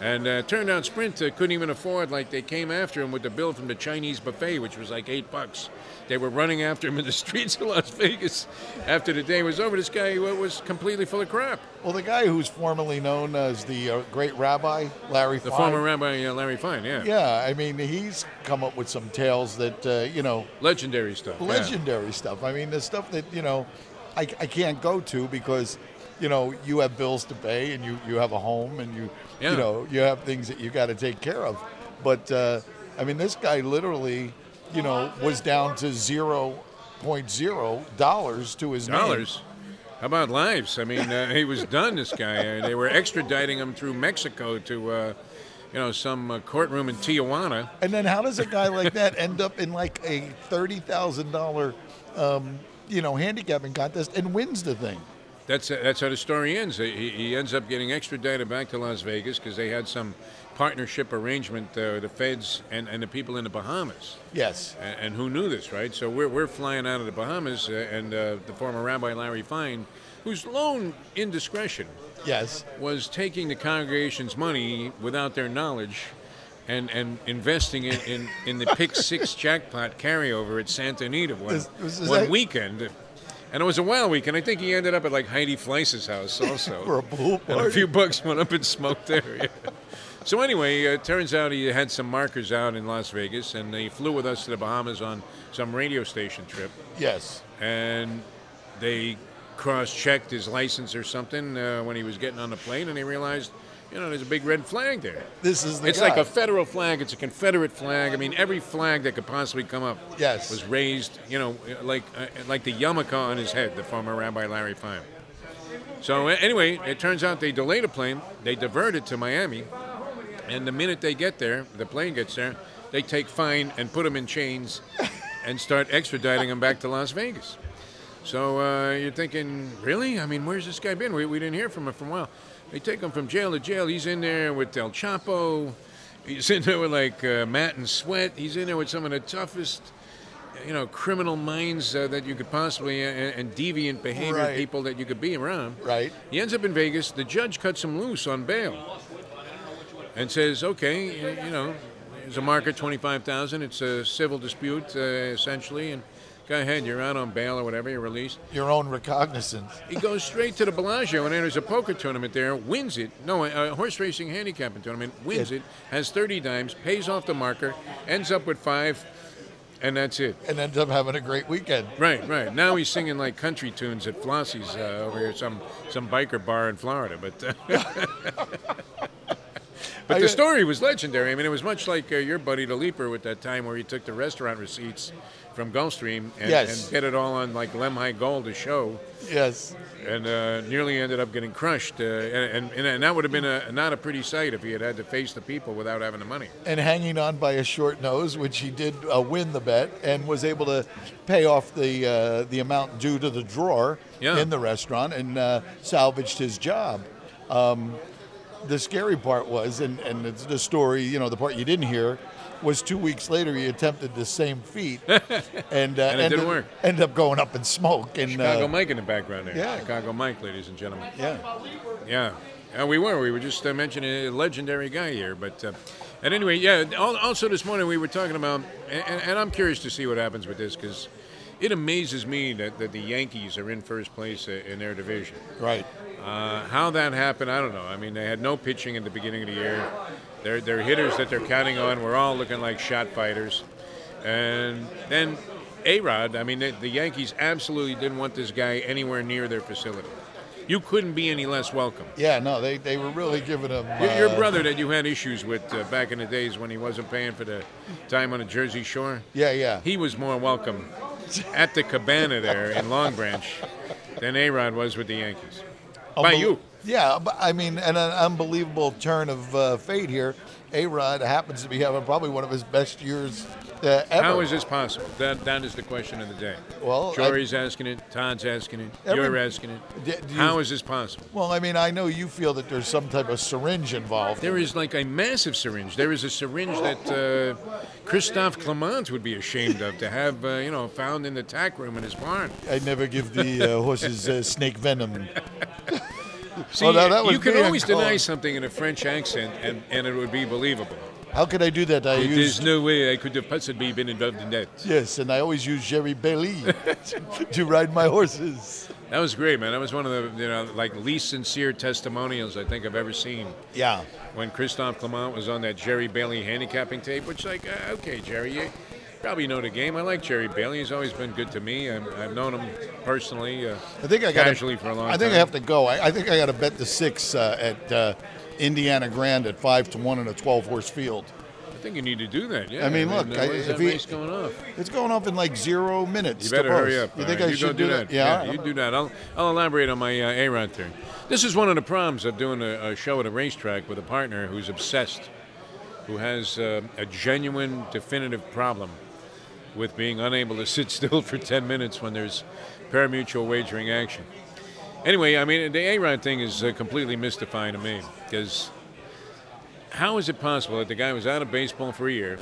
And it turned out Sprint couldn't even afford, like they came after him with the bill from the Chinese buffet, which was like $8. They were running after him in the streets of Las Vegas after the day was over. This guy was completely full of crap. Well, the guy who's formerly known as the great rabbi, Larry Fine. The former rabbi, Larry Fine, yeah. Yeah, I mean, he's come up with some tales that, Legendary stuff. Legendary stuff. I mean, the stuff that, I can't go to because, you have bills to pay and you have a home and you have things that you got to take care of. But, I mean, this guy literally, was down to $0.0 to his name. How about lives? I mean, he was done, this guy. They were extraditing him through Mexico to, some courtroom in Tijuana. And then how does a guy like that end up in like a $30,000, handicapping contest and wins the thing? That's how the story ends. He ends up getting extradited back to Las Vegas because they had some partnership arrangement, the feds and the people in the Bahamas. Yes. And who knew this, right? So we're flying out of the Bahamas, and the former Rabbi Larry Fine, whose lone indiscretion was taking the congregation's money without their knowledge and investing it in the Pick 6 jackpot carryover at Santa Anita one weekend. And it was a wild weekend. I think he ended up at like Heidi Fleiss's house also. For a pool party. And a few bucks went up in smoke there. Yeah. So anyway, it turns out he had some markers out in Las Vegas, and they flew with us to the Bahamas on some radio station trip. Yes. And they cross-checked his license or something when he was getting on the plane, and they realized, there's a big red flag there. This is It's guy. like a federal flag. It's a Confederate flag. I mean, every flag that could possibly come up was raised, like the yarmulke on his head, the former Rabbi Larry Fine. So anyway, it turns out they delayed a plane. They divert it to Miami. And the minute they get there, the plane gets there, they take Fine and put him in chains and start extraditing him back to Las Vegas. So you're thinking, really? I mean, where's this guy been? We didn't hear from him for a while. They take him from jail to jail. He's in there with El Chapo. He's in there with Matt and Sweat. He's in there with some of the toughest, criminal minds that you could possibly and deviant behavior people that you could be around. Right. He ends up in Vegas. The judge cuts him loose on bail and says, okay, there's a marker, $25,000. It's a civil dispute, essentially, and go ahead, you're out on bail or whatever, you're released. Your own recognizance. He goes straight to the Bellagio and enters a poker tournament there, wins it. No, a horse racing handicapping tournament, wins it, has 30 dimes, pays off the marker, ends up with 5, and that's it. And ends up having a great weekend. Right. Now he's singing like country tunes at Flossie's over here, some biker bar in Florida. But the story was legendary. I mean, it was much like your buddy, the Leaper, with that time where he took the restaurant receipts from Gulfstream and bet it all on like Lemhi Gold, a show. Yes. And nearly ended up getting crushed. And that would have been not a pretty sight if he had to face the people without having the money. And hanging on by a short nose, which he did win the bet and was able to pay off the amount due to the drawer in the restaurant and salvaged his job. the scary part was, and it's the story, the part you didn't hear, was 2 weeks later he attempted the same feat, and it didn't work. Ended up going up in smoke. And Chicago Mike in the background there. Yeah. Chicago Mike, ladies and gentlemen. Yeah. Yeah. We were just mentioning a legendary guy here. But at any rate, yeah, also this morning we were talking about, and I'm curious to see what happens with this, because it amazes me that the Yankees are in first place in their division. Right. How that happened, I don't know. I mean, they had no pitching at the beginning of the year. Their hitters that they're counting on were all looking like shot fighters. And then A-Rod, I mean, the Yankees absolutely didn't want this guy anywhere near their facility. You couldn't be any less welcome. Yeah, no, they were really giving him... Your brother that you had issues with back in the days when he wasn't paying for the time on the Jersey Shore? Yeah. He was more welcome at the Cabana there in Long Branch than A-Rod was with the Yankees. By you. Yeah, but I mean, and an unbelievable turn of fate here. A-Rod happens to be having probably one of his best years ever. How is this possible? That is the question of the day. Well, Jory's asking it, Todd's asking it, you're asking it. How is this possible? Well, I mean, I know you feel that there's some type of syringe involved. There is like a massive syringe. There is a syringe that Christophe Clement would be ashamed of to have, found in the tack room in his barn. I'd never give the horses snake venom. See, you can always deny something in a French accent, and it would be believable. How could I do that? There's no way I could have possibly been involved in that. Yes, and I always use Jerry Bailey to ride my horses. That was great, man. That was one of the least sincere testimonials I think I've ever seen. Yeah. When Christophe Clement was on that Jerry Bailey handicapping tape, which okay, Jerry, you probably know the game. I like Jerry Bailey. He's always been good to me. I've known him personally, casually for a long time. I think I have to go. I think I got to bet the 6 at Indiana Grand at 5-1 in a 12-horse field. I think you need to do that. Yeah. I mean, look, when's that race going off? It's going off in like 0 minutes. You better hurry up. You think I should do that? Yeah, you do that. I'll elaborate on my A-Rod theory. This is one of the problems of doing a show at a racetrack with a partner who's obsessed, who has a genuine, definitive problem with being unable to sit still for 10 minutes when there's pari-mutuel wagering action. Anyway, I mean, the A-Rod thing is completely mystifying to me, because how is it possible that the guy was out of baseball for a year,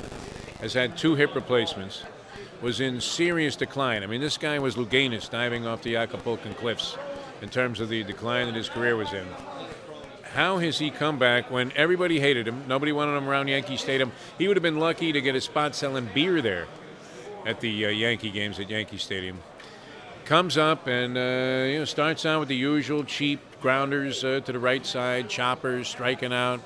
has had 2 hip replacements, was in serious decline? I mean, this guy was Luganis diving off the Acapulcan cliffs in terms of the decline that his career was in. How has he come back when everybody hated him, nobody wanted him around Yankee Stadium? He would have been lucky to get a spot selling beer there at the Yankee games at Yankee Stadium. Comes up and starts out with the usual cheap grounders to the right side, choppers, striking out.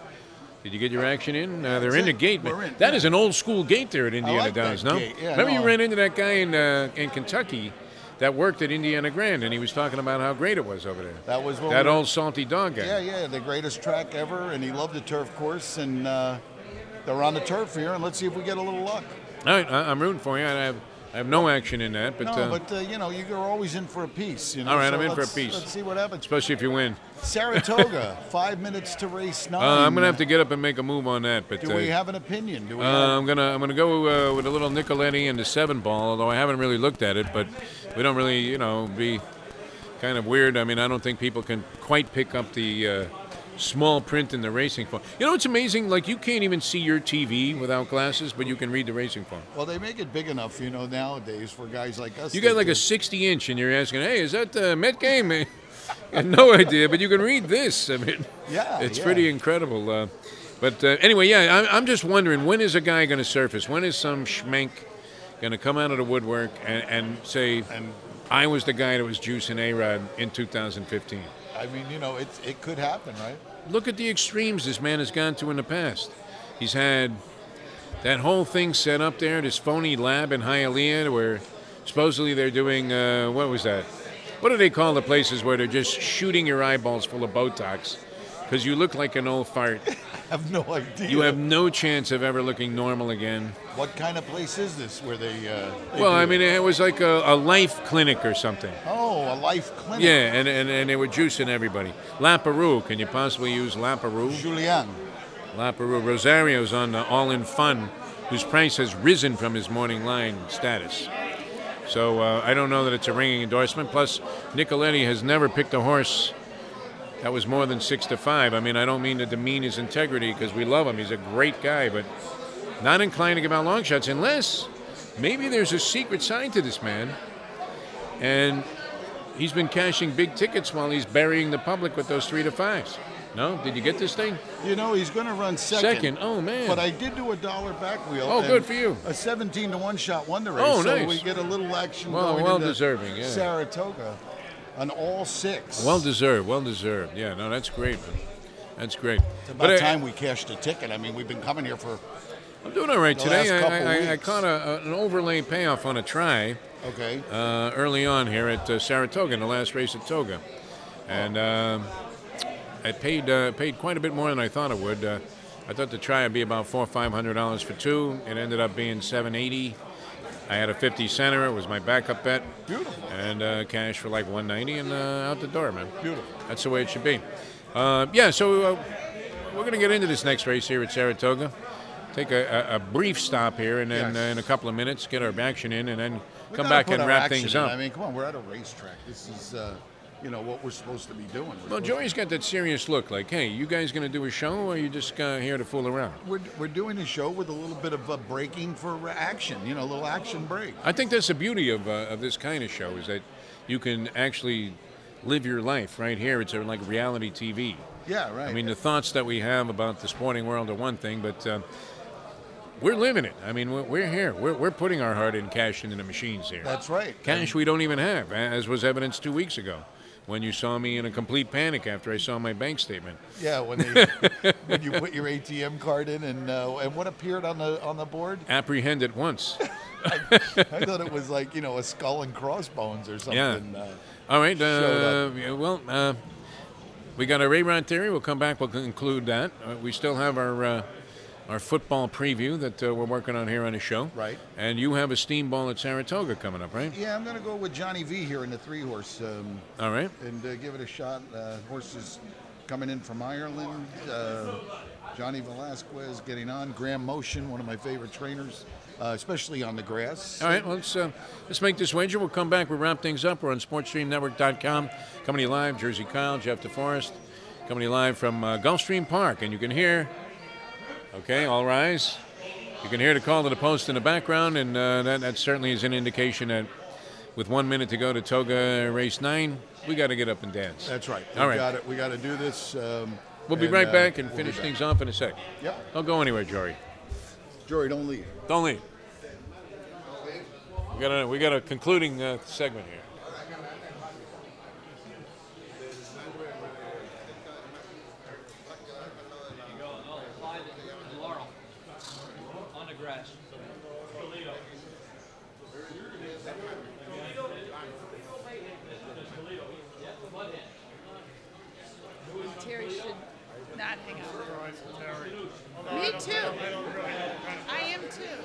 Did you get your action in? They're in the gate. That is an old school gate there at Indiana Downs, no? Yeah, remember you ran into that guy in Kentucky that worked at Indiana Grand, and he was talking about how great it was over there. That was that old salty dog guy. Yeah, the greatest track ever, and he loved the turf course, and they're on the turf here, and let's see if we get a little luck. All right, I'm rooting for you. I have no action in that, but you're always in for a piece. All right, I'm in for a piece. Let's see what happens. Especially if you win. Saratoga, 5 minutes to race 9. I'm gonna have to get up and make a move on that. But do we have an opinion? I'm gonna go with a little Nicoletti and the 7-ball. Although I haven't really looked at it, but we don't really, be kind of weird. I mean, I don't think people can quite pick up the small print in the racing form. It's amazing. Like, you can't even see your TV without glasses, but you can read the racing form. Well, they make it big enough, nowadays for guys like us. You got like a 60-inch, and you're asking, "Hey, is that the Met game?" I have no idea, but you can read this. I mean, it's pretty incredible. But anyway, I'm just wondering, when is a guy going to surface? When is some schmenk going to come out of the woodwork and say, I was the guy that was juicing A-Rod in 2015? I mean, it could happen, right? Look at the extremes this man has gone to in the past. He's had that whole thing set up there, this phony lab in Hialeah, where supposedly they're doing, what was that? What do they call the places where they're just shooting your eyeballs full of Botox because you look like an old fart? I have no idea. You have no chance of ever looking normal again. What kind of place is this where they well, I mean, it was like a life clinic or something. Oh, a life clinic. Yeah, and they were juicing everybody. La Peru, can you possibly use La Peru? Julian. La Peru. Rosario's on All In Fun, whose price has risen from his morning line status. So I don't know that it's a ringing endorsement. Plus, Nicoletti has never picked a horse that was more than 6-5. I mean, I don't mean to demean his integrity because we love him. He's a great guy, but not inclined to give out long shots unless maybe there's a secret side to this man. And he's been cashing big tickets while he's burying the public with those 3-5s. No? Did you get this thing? You know, he's going to run second. Oh, man. But I did do a $1 back wheel. Oh, good for you. A 17-1 shot won the race. Oh, nice. So we get a little action Well, going well into deserving, yeah. Saratoga on all 6. Well deserved. Yeah, no, that's great, man. That's great. It's about time we cashed a ticket. I mean, we've been coming here for I'm doing all right the today. last couple I weeks. caught an overlay payoff on a try Okay. early on here at Saratoga in the last race at Toga. And I paid quite a bit more than I thought it would. I thought the try would be about $400 or $500 for 2. It ended up being $780. I had a 50 center. It was my backup bet. Beautiful. And cash for like $190 and out the door, man. Beautiful. That's the way it should be. So we're going to get into this next race here at Saratoga. Take a brief stop here, and then in a couple of minutes, get our action in, and then come back and wrap things up. I mean, come on, we're at a racetrack. This is, what we're supposed to be doing. Well, Joey's got that serious look, like, hey, you guys going to do a show, or are you just here to fool around? We're doing a show with a little bit of a breaking for action, a little action break. I think that's the beauty of this kind of show, is that you can actually live your life right here. It's like reality TV. Yeah, right. I mean, the thoughts that we have about the sporting world are one thing, but we're living it. I mean, we're here. We're putting our heart and cash into the machines here. That's right. Cash we don't even have, as was evidenced 2 weeks ago when you saw me in a complete panic after I saw my bank statement. Yeah, when you put your ATM card in and what appeared on the board? Apprehend at once. I thought it was like, a skull and crossbones or something. Yeah. All right. We got our A-Rod theory. We'll come back. We'll conclude that. We still have our football preview that we're working on here on the show. Right. And you have a steam ball at Saratoga coming up, right? Yeah, I'm going to go with Johnny V here in the 3-horse. All right. And give it a shot. Horses coming in from Ireland. Johnny Velasquez getting on. Graham Motion, one of my favorite trainers, especially on the grass. All right, well, let's make this wager. We'll come back. We'll wrap things up. We're on SportsStreamNetwork.com. Coming to you live, Jersey Kyle, Jeff DeForest. Coming to you live from Gulfstream Park. And you can hear, okay, all rise. You can hear the call to the post in the background, and that certainly is an indication that with 1 minute to go to Toga Race 9, we got to get up and dance. That's right. All right. We got to do this. We'll be right back and finish things off in a sec. Yep. Don't go anywhere, Jory. Jory, don't leave. Don't leave. We got a concluding segment here. On the grass. Terry should not hang out with her. Me too. I am too.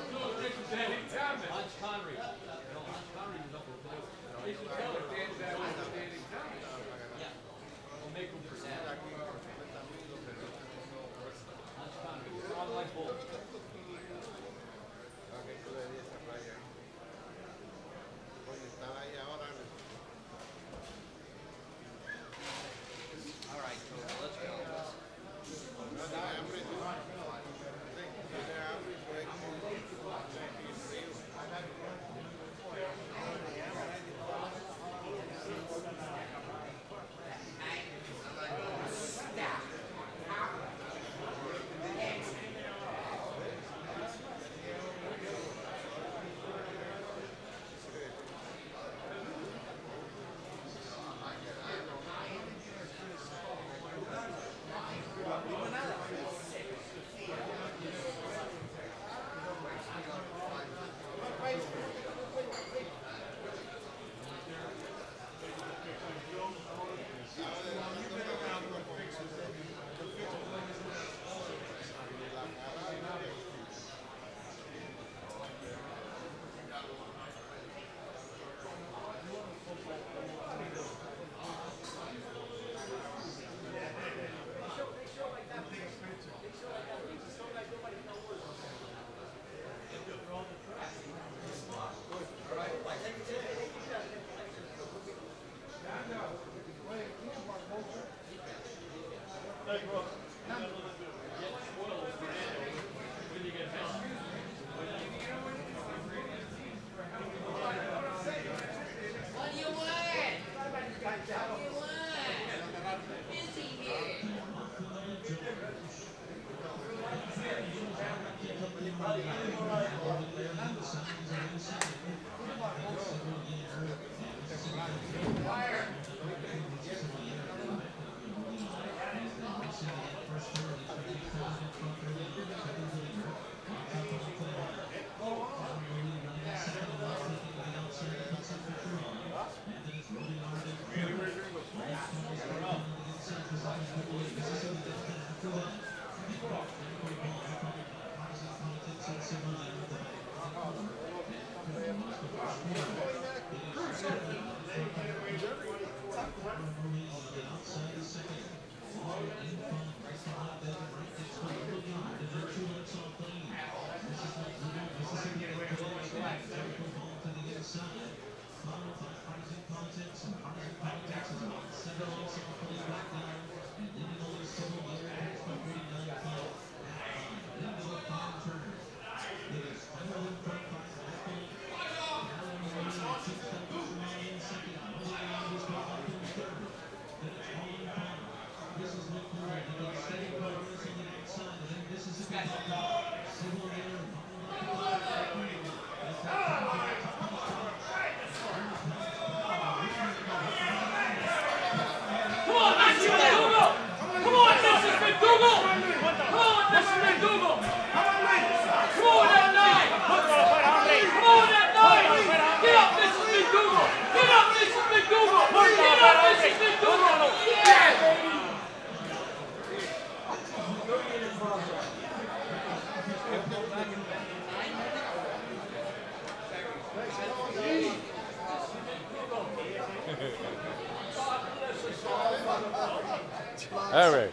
All right.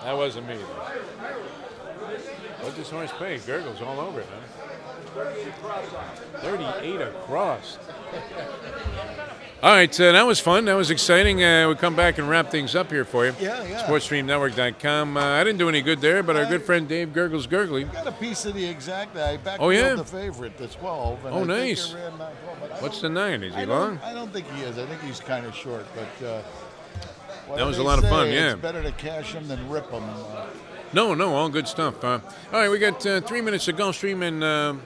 That wasn't me, though. What does horse pay? Gurgles all over it, man. 38 across. All right, that was fun. That was exciting. We'll come back and wrap things up here for you. Yeah. SportsStreamNetwork.com. I didn't do any good there, but our good friend Dave Gurgles Gurgley. Got a piece of the exact. I backed the favorite, the 12. And Oh, I nice. Think I ran 9-12, What's the 9? Is he long? I don't think he is. I think he's kind of short, but that was a lot of fun, yeah. It's better to cash him than rip him. No, all good stuff. All right, we got 3 minutes of Gulfstream, and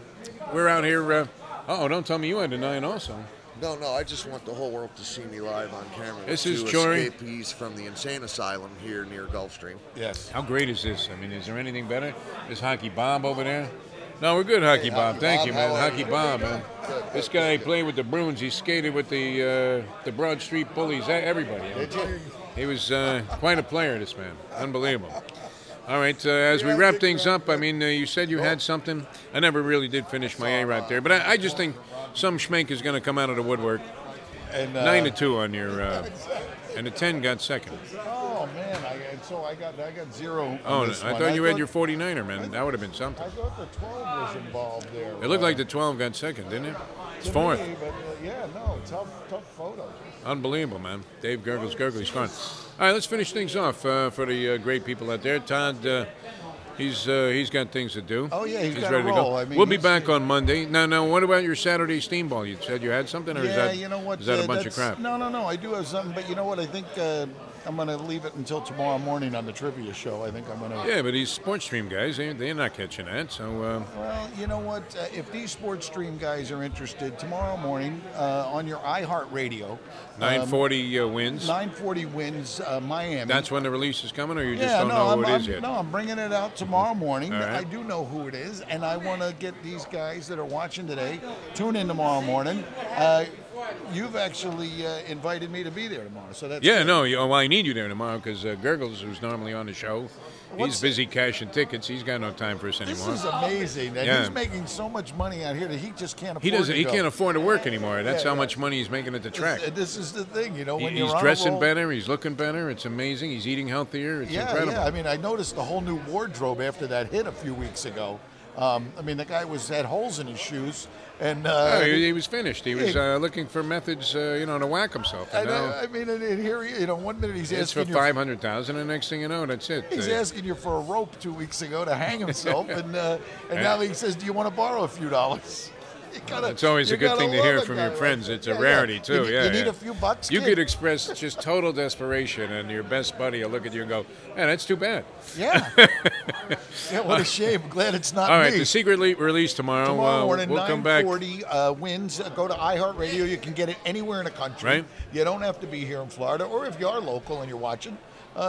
we're out here. Don't tell me you had a 9 also. No, I just want the whole world to see me live on camera. This with is two Jory. escapees from the insane asylum here near Gulfstream. Yes. How great is this? I mean, is there anything better? Is Hockey Bob over there? No, we're good, Hockey Bob. Thank you, man. Hockey Bob, man. This guy played with the Bruins. He skated with the Broad Street Bullies. Everybody. Did you? He was quite a player, this man. Unbelievable. All right, as we wrap things up, I mean, you said you had something. I never really did finish my A-Rod there, but I just think some schmink is going to come out of the woodwork. And 9-2 on your, and the 10 got second. Oh man, I got 0. Oh, on this I one. thought you had your 49er, man. That would have been something. I thought the 12 was involved there. It looked like the 12 got second, didn't it? It's fourth. Me, but, tough photo. Unbelievable, man. Dave Gurgles Gurgley's fun. All right, let's finish things off for the great people out there. Todd, he's got things to do. Oh yeah, he's got ready to roll. I mean, we'll be back on Monday. Now, what about your Saturday steamball? You said you had something, or is that is that a bunch of crap? No. I do have something, but you know what? I think I'm going to leave it until tomorrow morning on the trivia show. I think I'm going to. Yeah, but these sports stream guys, they're not catching that. So. Well, you know what? If these sports stream guys are interested, tomorrow morning on your iHeartRadio. 9:40 wins. 9:40 wins Miami. That's when the release is coming, or you just don't know who it is yet? No, I'm bringing it out tomorrow morning. Right. I do know who it is, and I want to get these guys that are watching today, tune in tomorrow morning. You've actually invited me to be there tomorrow, so that's good. Well, I need you there tomorrow because Gurgles, who's normally on the show, he's busy cashing tickets. He's got no time for us anymore. This is amazing. And he's making so much money out here that he just can't afford He can't afford to work anymore. That's how much money he's making at the track. This is the thing, when he's dressing better. He's looking better. It's amazing. He's eating healthier. It's incredible. Yeah. I mean, I noticed the whole new wardrobe after that hit a few weeks ago. The guy had holes in his shoes, and he was finished. He was looking for methods, to whack himself. And here, 1 minute he's asking for $500,000, and next thing you know, that's it. He's asking you for a rope 2 weeks ago to hang himself, and now he says, "Do you want to borrow a few dollars?" It's always a good thing to hear from your friends. It's a rarity, too. You need a few bucks, You kid. could express just total desperation, and your best buddy will look at you and go, man, that's too bad. Yeah. Yeah, what a shame. Glad it's not All right, me. the secret release tomorrow. Tomorrow morning, we'll come back. 9:40 wins. Go to iHeartRadio. You can get it anywhere in the country. Right. You don't have to be here in Florida. Or if you are local and you're watching,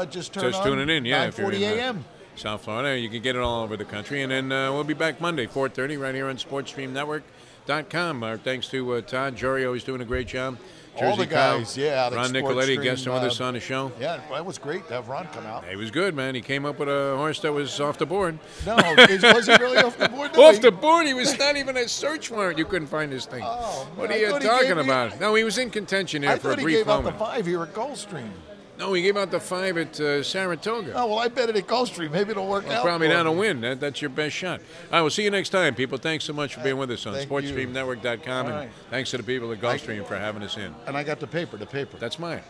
just turn Just on tuning in, yeah. if you're 9:40 in, a.m. South Florida. You can get it all over the country. And then we'll be back Monday, 4:30, right here on SportsStreamNetwork.com. Our thanks to Todd. Jory always doing a great job. All the guys, Kyle, yeah. Ron Nicoletti guesting with us on the show. Yeah, that was great to have Ron come out. He was good, man. He came up with a horse that was off the board. No, was he really off the board? No, Off the board? He was not even a search warrant. You couldn't find this thing. Oh, man, What are I you thought he talking gave me- about? No, he was in contention here I for a thought he brief gave out moment. the 5 here at Gulfstream. No, he gave out the 5 at Saratoga. Oh, well, I bet it at Gulfstream. Maybe it'll work out. Probably for not a me. win. That's your best shot. All right, we'll see you next time, people. Thanks so much for being with us on Thank you. SportsStreamNetwork.com. All And right. thanks to the people at Gulfstream for having us in. And I got the paper. That's mine.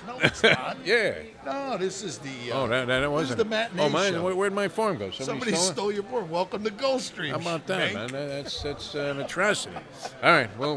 No, it's not. Yeah. No, this is the. Oh, that this wasn't. is the matinee Oh, mine. show. Where'd my form go? Somebody stole it? stole your board. Welcome to Gulfstream. How about that, Schmank. man? That's an atrocity. All right, we'll